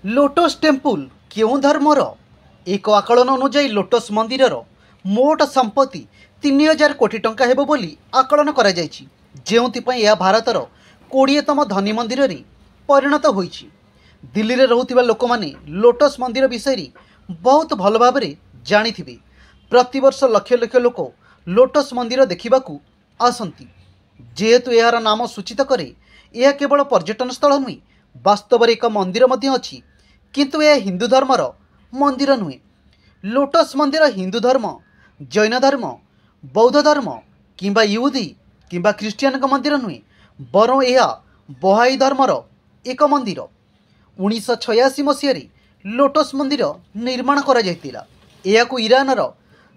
Lotus temple क्यों धर्मर एक आकलन अनुजाई लोटस मंदिर मोट संपत्ति 3000 कोटी टंका हेबो बोली आकलन करा जायछि, जेउंथिपई यह भारतर 20तम धनी मंदिर रे परिणत होईछि। दिल्ली रे रहुथिबा लोकमाने लोटस मंदिर विषय बहुत भल भाव जानिथिबे। प्रतिवर्ष लक्ष लक्ष लोक लोटस मंदिर देखिबाकू आसंती। जेहेतु यार नाम सूचित करे यह केवल पर्यटन स्थल नुहे, वास्तव में एक मंदिर मध्य अछि, किंतु यह हिंदू धर्मर मंदिर नुहे। लोटस मंदिर हिंदू धर्म, जैन धर्म, बौद्ध धर्म किंबा यहूदी किंबा ख्रीस्टियन मंदिर नुहे, बरं यह बहाई धर्मर एक मंदिर। 1986 मसीह लोटस मंदिर निर्माण करा जायतिला। एहाकू ईरानर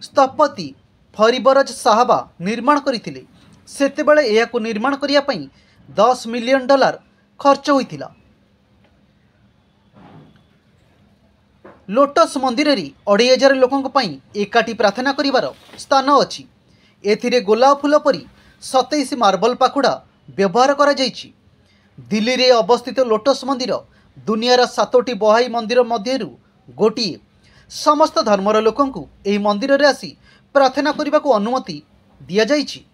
स्थपति फरीबरज साहबा निर्माण करथिले। सेतेबेले एहाकू निर्माण करिया पई $10 मिलियन खर्च होइतिला। लोटस मंदिर रे 2500 लोकंक पई एकाठी प्रार्थना करिवार स्थान अछि। एथिरे गोलाप फूल परी 27 मार्बल पाखुड़ा व्यवहार करा जायछि। दिल्ली रे अवस्थित लोटस मंदिर दुनियार 7टी बहाई मंदिर मध्यरु गोटिए। समस्त धर्मर लोकंकु एही मंदिर रे आसी प्रार्थना करिबाकू अनुमति दिया जायछि।